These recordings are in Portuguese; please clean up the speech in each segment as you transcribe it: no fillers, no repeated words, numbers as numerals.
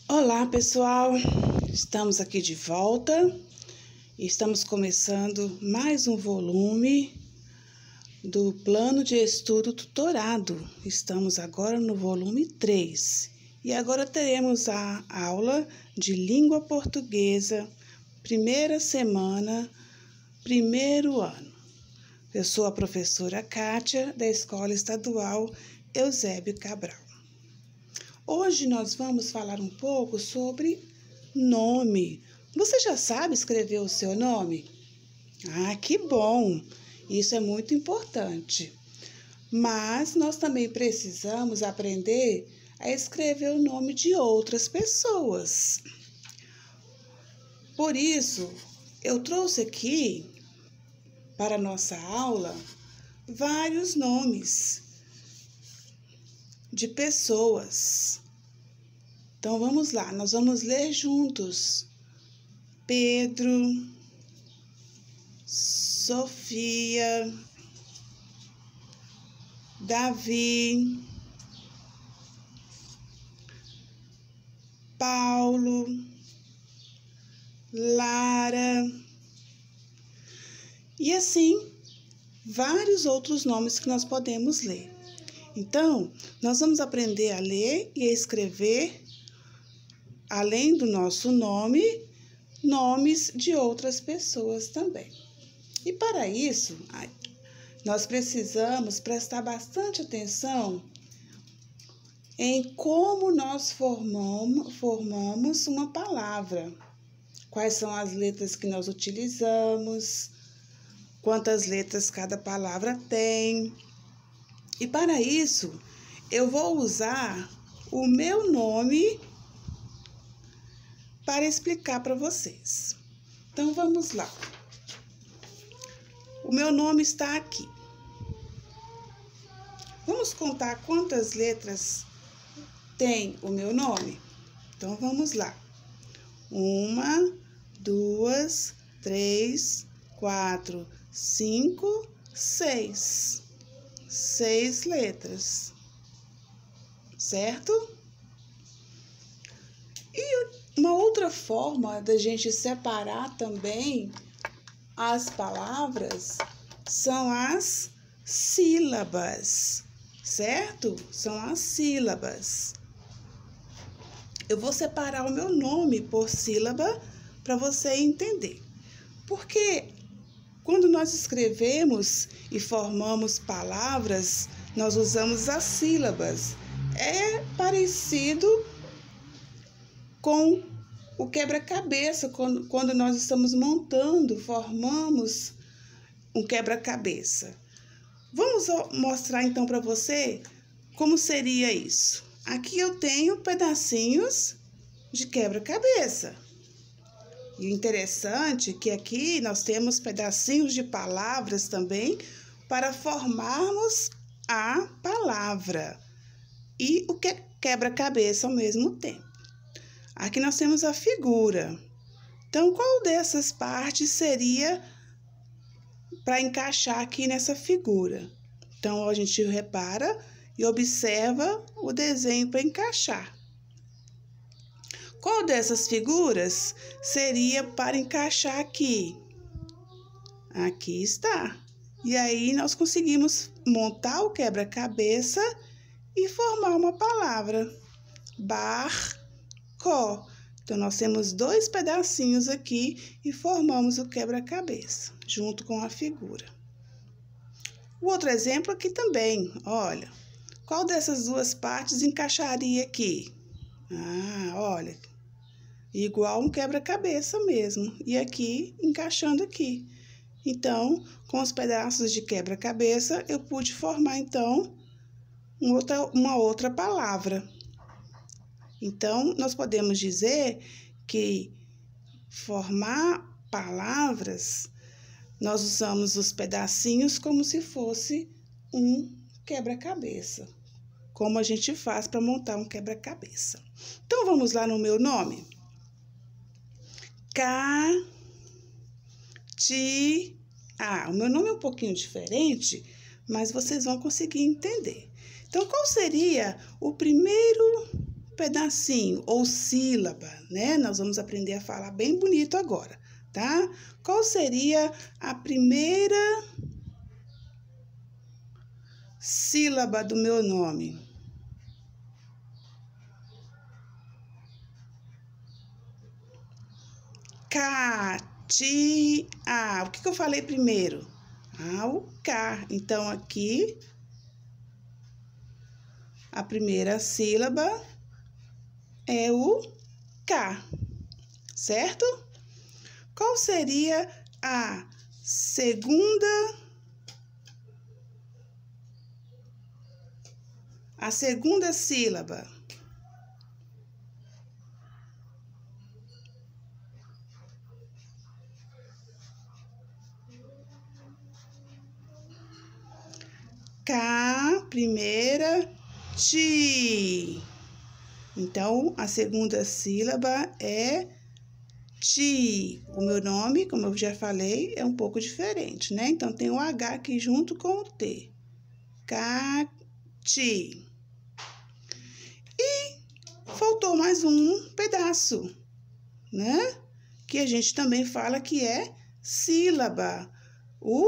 Olá, pessoal! Estamos aqui de volta e estamos começando mais um volume do Plano de Estudo Tutorado. Estamos agora no volume 3 e agora teremos a aula de Língua Portuguesa, primeira semana, primeiro ano. Eu sou a professora Kátia, da Escola Estadual Eusébio Cabral. Hoje nós vamos falar um pouco sobre nome. Você já sabe escrever o seu nome? Ah, que bom! Isso é muito importante. Mas nós também precisamos aprender a escrever o nome de outras pessoas. Por isso, eu trouxe aqui para a nossa aula vários nomes de pessoas. Então, vamos lá, nós vamos ler juntos. Pedro, Sofia, Davi, Paulo, Lara e assim vários outros nomes que nós podemos ler. Então, nós vamos aprender a ler e a escrever, além do nosso nome, nomes de outras pessoas também. E para isso, nós precisamos prestar bastante atenção em como nós formamos uma palavra. Quais são as letras que nós utilizamos, quantas letras cada palavra tem. E para isso, eu vou usar o meu nome para explicar para vocês. Então, vamos lá. O meu nome está aqui. Vamos contar quantas letras tem o meu nome? Então, vamos lá. 1, 2, 3, 4, 5, 6. 6 letras, certo? E uma outra forma da gente separar também as palavras são as sílabas, certo? São as sílabas. Eu vou separar o meu nome por sílaba para você entender. Porque quando nós escrevemos e formamos palavras, nós usamos as sílabas. É parecido com o quebra-cabeça, quando nós estamos formamos um quebra-cabeça. Vamos mostrar então para você como seria isso. Aqui eu tenho pedacinhos de quebra-cabeça. E o interessante é que aqui nós temos pedacinhos de palavras também para formarmos a palavra e o quebra-cabeça ao mesmo tempo. Aqui nós temos a figura. Então, qual dessas partes seria para encaixar aqui nessa figura? Então, a gente repara e observa o desenho para encaixar. Qual dessas figuras seria para encaixar aqui? Aqui está. E aí, nós conseguimos montar o quebra-cabeça e formar uma palavra. Barco. Então, nós temos 2 pedacinhos aqui e formamos o quebra-cabeça, junto com a figura. O outro exemplo aqui também, olha. Qual dessas 2 partes encaixaria aqui? Ah, olha. Igual um quebra-cabeça mesmo. E aqui, encaixando aqui. Então, com os pedaços de quebra-cabeça, eu pude formar, então, uma outra palavra. Então, nós podemos dizer que formar palavras, nós usamos os pedacinhos como se fosse um quebra-cabeça. Como a gente faz para montar um quebra-cabeça. Então, vamos lá no meu nome. O meu nome é um pouquinho diferente, mas vocês vão conseguir entender. Então, qual seria o primeiro pedacinho ou sílaba, né? Nós vamos aprender a falar bem bonito agora, tá? Qual seria a primeira sílaba do meu nome? Katia. O que eu falei primeiro? O K. Então, aqui, a primeira sílaba é o K, certo? Qual seria a segunda sílaba? K, primeira, ti. Então, a segunda sílaba é ti. O meu nome, como eu já falei, é um pouco diferente, né? Então, tem o H aqui junto com o T. Cati. E faltou mais um pedaço, né? Que a gente também fala que é sílaba. O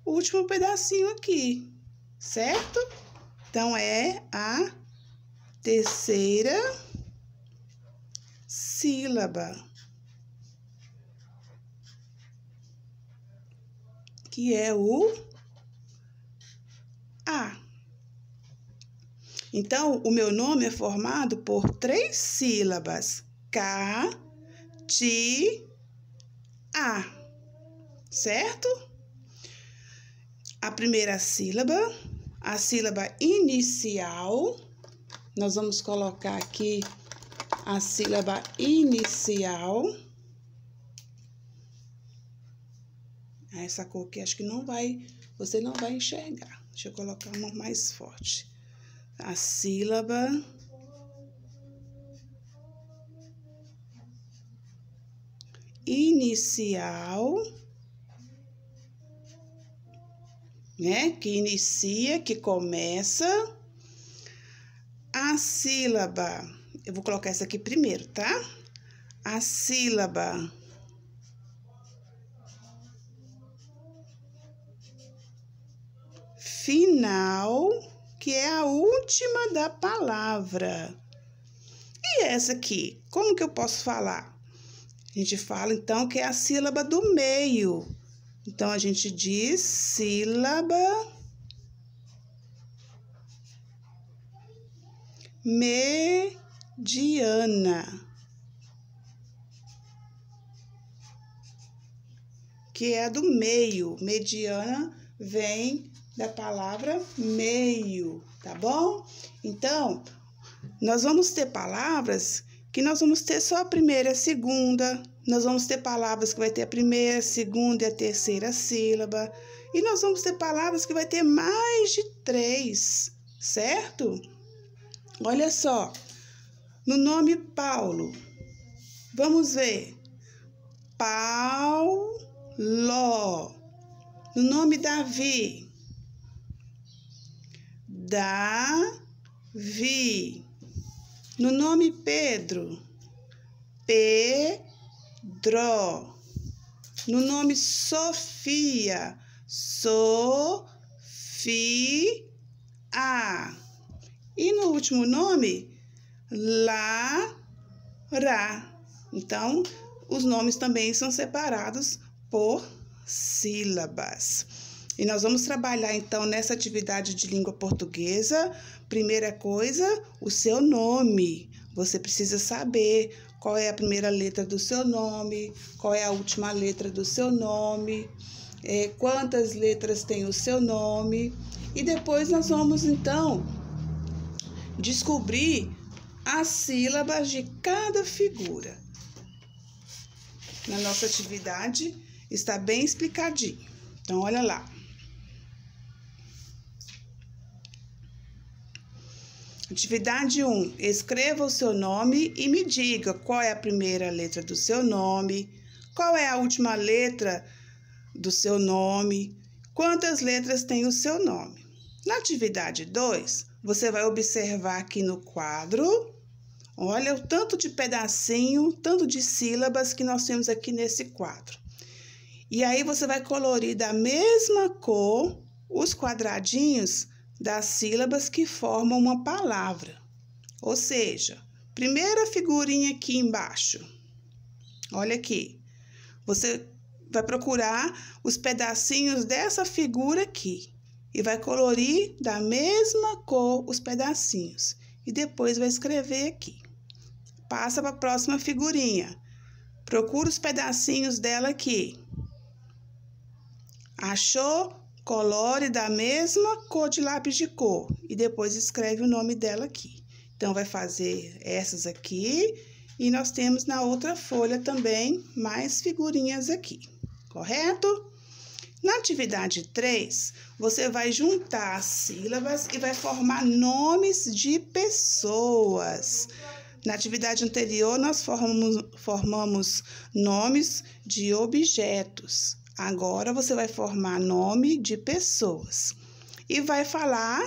último pedacinho aqui, certo? Então, é a terceira sílaba, que é o A. Então, o meu nome é formado por 3 sílabas. K, Ti, A. Certo? A primeira sílaba, a sílaba inicial. Nós vamos colocar aqui a sílaba inicial. Essa cor aqui acho que você não vai enxergar. Deixa eu colocar uma mais forte. A sílaba inicial, né? Que inicia, que começa. A sílaba, eu vou colocar essa aqui primeiro, tá? A sílaba final, que é a última da palavra. E essa aqui, como que eu posso falar? A gente fala, então, que é a sílaba do meio. Então, a gente diz sílaba mediana, que é a do meio. Mediana vem da palavra meio, tá bom? Então, nós vamos ter palavras que nós vamos ter só a primeira e a segunda. Nós vamos ter palavras que vai ter a primeira, a segunda e a terceira sílaba. E nós vamos ter palavras que vai ter mais de 3, certo? Olha só, no nome Paulo, vamos ver. Paulo. No nome Davi. Davi. No nome Pedro. Pedro. No nome Sofia. Sofia. E no último nome, Lara. Então, os nomes também são separados por sílabas. E nós vamos trabalhar, então, nessa atividade de língua portuguesa. Primeira coisa, o seu nome. Você precisa saber qual é a primeira letra do seu nome, qual é a última letra do seu nome, quantas letras tem o seu nome. E depois nós vamos, então, descobrir as sílabas de cada figura. Na nossa atividade está bem explicadinho. Então, olha lá. Atividade 1. Escreva o seu nome e me diga qual é a primeira letra do seu nome, qual é a última letra do seu nome, quantas letras tem o seu nome. Na atividade 2, você vai observar aqui no quadro Olha o tanto de pedacinho, tanto de sílabas que nós temos aqui nesse quadro. E aí você vai colorir da mesma cor os quadradinhos das sílabas que formam uma palavra. Ou seja, primeira figurinha aqui embaixo. Olha aqui. Você vai procurar os pedacinhos dessa figura aqui e vai colorir da mesma cor os pedacinhos. E depois vai escrever aqui. Passa para a próxima figurinha. Procura os pedacinhos dela aqui. Achou? Colore da mesma cor de lápis de cor e depois escreve o nome dela aqui. Então, vai fazer essas aqui e nós temos na outra folha também mais figurinhas aqui, correto? Na atividade 3, você vai juntar as sílabas e vai formar nomes de pessoas. Na atividade anterior, nós formamos nomes de objetos. Agora, você vai formar nome de pessoas. E vai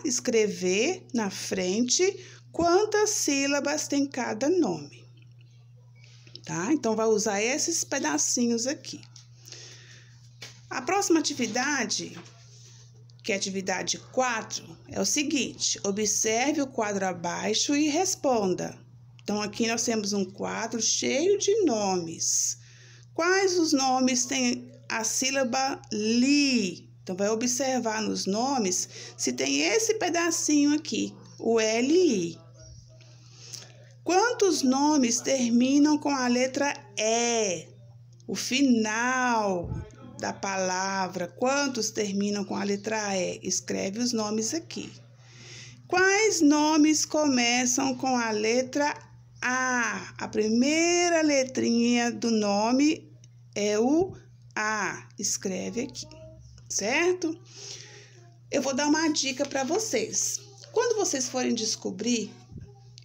escrever na frente quantas sílabas tem cada nome. Tá? Então, vai usar esses pedacinhos aqui. A próxima atividade, que é a atividade 4, é o seguinte: observe o quadro abaixo e responda. Então, aqui nós temos um quadro cheio de nomes. Quais os nomes têm a sílaba li? Então, vai observar nos nomes se tem esse pedacinho aqui, o LI. Quantos nomes terminam com a letra E? O final da palavra, quantos terminam com a letra E? Escreve os nomes aqui. Quais nomes começam com a letra A? A primeira letrinha do nome é o A. Escreve aqui, certo? Eu vou dar uma dica para vocês. Quando vocês forem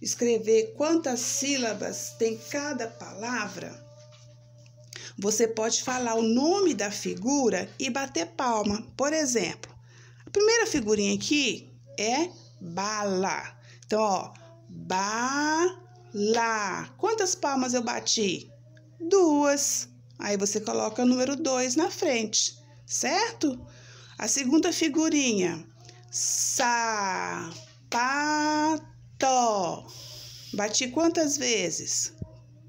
escrever quantas sílabas tem cada palavra, você pode falar o nome da figura e bater palma. Por exemplo, a primeira figurinha aqui é bala. Então, ó, bala. Quantas palmas eu bati? 2. Aí você coloca o número 2 na frente, certo? A segunda figurinha, sapato. Bati quantas vezes?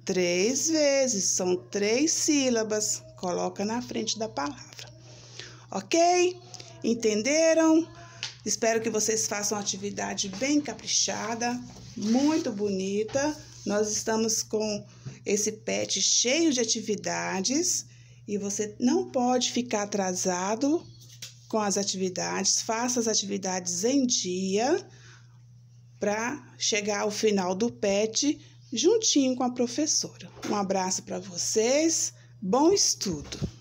3 vezes, são 3 sílabas. Coloca na frente da palavra. Ok? Entenderam? Espero que vocês façam uma atividade bem caprichada, muito bonita. Nós estamos com esse PET cheio de atividades e você não pode ficar atrasado com as atividades. Faça as atividades em dia para chegar ao final do PET juntinho com a professora. Um abraço para vocês, bom estudo!